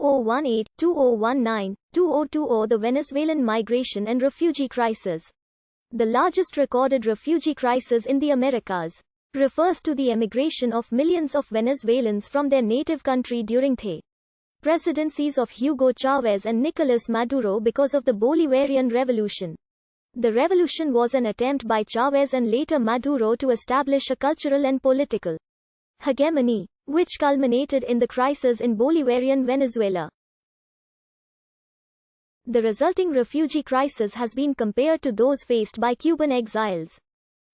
2018-2019-2020 the Venezuelan migration and refugee crisis. The largest recorded refugee crisis in the Americas refers to the emigration of millions of Venezuelans from their native country during the presidencies of Hugo Chavez and Nicolas Maduro because of the Bolivarian Revolution. The revolution was an attempt by Chavez and later Maduro to establish a cultural and political hegemony, which culminated in the crisis in Bolivarian Venezuela. The resulting refugee crisis has been compared to those faced by Cuban exiles,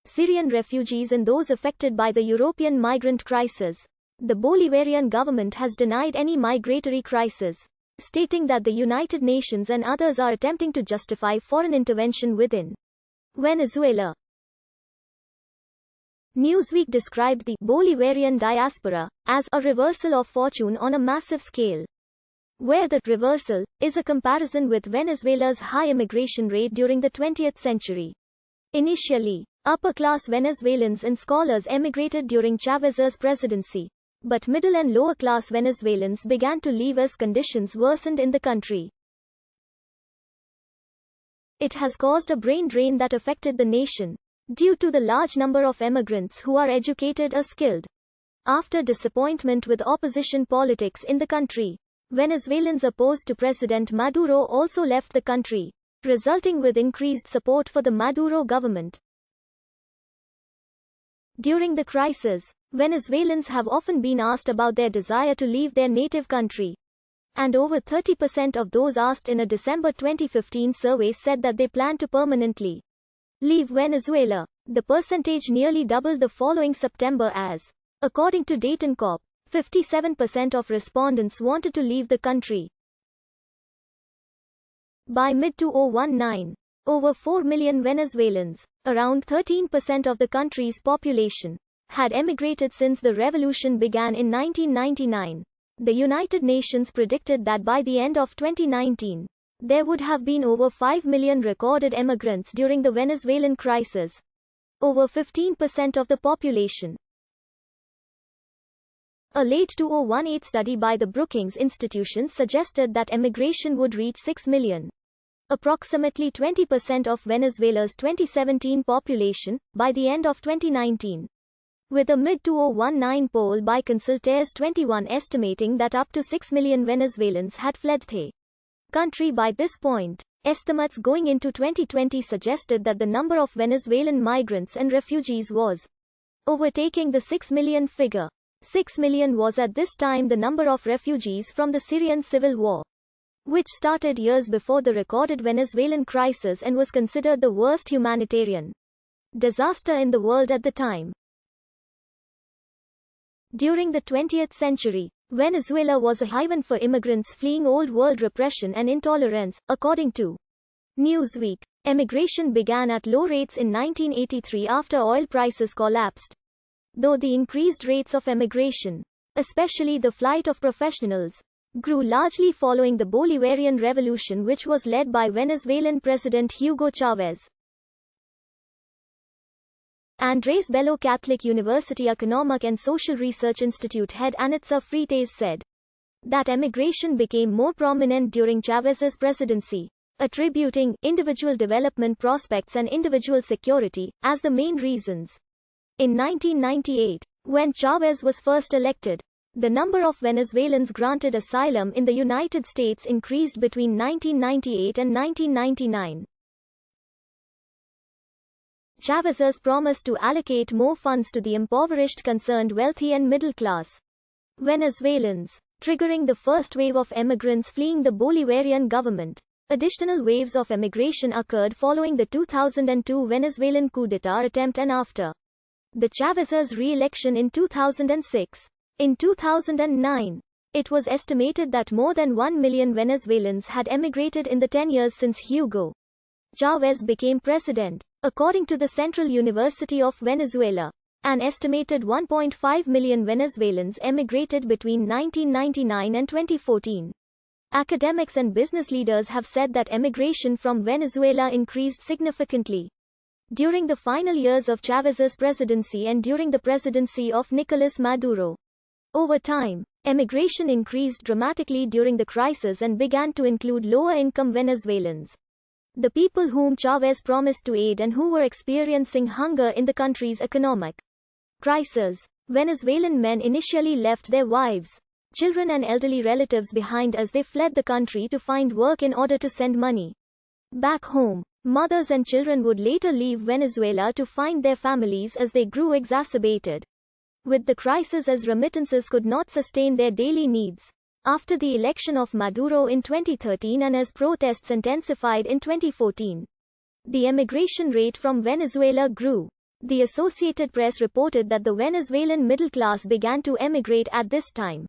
Syrian refugees and those affected by the European migrant crisis. The Bolivarian government has denied any migratory crisis, stating that the United Nations and others are attempting to justify foreign intervention within Venezuela. Newsweek described the Bolivarian diaspora as a reversal of fortune on a massive scale, where the reversal is a comparison with Venezuela's high immigration rate during the 20th century. Initially, upper-class Venezuelans and scholars emigrated during Chavez's presidency, but middle and lower-class Venezuelans began to leave as conditions worsened in the country. It has caused a brain drain that affected the nation, due to the large number of emigrants who are educated or skilled. After disappointment with opposition politics in the country, Venezuelans opposed to President Maduro also left the country, resulting with increased support for the Maduro government. During the crisis, Venezuelans have often been asked about their desire to leave their native country, and over 30% of those asked in a December 2015 survey said that they plan to permanently leave Venezuela. The percentage nearly doubled the following September as, according to Dayton Corp, 57% of respondents wanted to leave the country. By mid-2019, over 4 million Venezuelans, around 13% of the country's population, had emigrated since the revolution began in 1999. The United Nations predicted that by the end of 2019, there would have been over 5 million recorded emigrants during the Venezuelan crisis, over 15% of the population. A late 2018 study by the Brookings Institution suggested that emigration would reach 6 million, approximately 20% of Venezuela's 2017 population, by the end of 2019. With a mid-2019 poll by Consultores 21 estimating that up to 6 million Venezuelans had fled the country by this point, estimates going into 2020 suggested that the number of Venezuelan migrants and refugees was overtaking the 6 million figure. 6 million was at this time the number of refugees from the Syrian civil war, which started years before the recorded Venezuelan crisis and was considered the worst humanitarian disaster in the world at the time. During the 20th century, Venezuela was a haven for immigrants fleeing old world repression and intolerance, according to Newsweek. Emigration began at low rates in 1983 after oil prices collapsed, though the increased rates of emigration, especially the flight of professionals, grew largely following the Bolivarian Revolution, which was led by Venezuelan President Hugo Chavez. Andrés Bello Catholic University Economic and Social Research Institute head Anitza Freitas said that emigration became more prominent during Chavez's presidency, attributing individual development prospects and individual security as the main reasons. In 1998, when Chavez was first elected, the number of Venezuelans granted asylum in the United States increased between 1998 and 1999. Chavez's promise to allocate more funds to the impoverished concerned wealthy and middle-class Venezuelans, triggering the first wave of emigrants fleeing the Bolivarian government. Additional waves of emigration occurred following the 2002 Venezuelan coup d'état attempt and after the Chavez's re-election in 2006. In 2009, it was estimated that more than 1 million Venezuelans had emigrated in the 10 years since Hugo Chavez became president. According to the Central University of Venezuela, an estimated 1.5 million Venezuelans emigrated between 1999 and 2014. Academics and business leaders have said that emigration from Venezuela increased significantly during the final years of Chavez's presidency and during the presidency of Nicolas Maduro. Over time, Emigration increased dramatically during the crisis and began to include lower-income Venezuelans. The people whom Chavez promised to aid and who were experiencing hunger in the country's economic crisis. Venezuelan men initially left their wives, children and elderly relatives behind as they fled the country to find work in order to send money back home. Mothers and children would later leave Venezuela to find their families as they grew exacerbated with the crisis, as remittances could not sustain their daily needs. After the election of Maduro in 2013 and as protests intensified in 2014, the emigration rate from Venezuela grew. The Associated Press reported that the Venezuelan middle class began to emigrate at this time.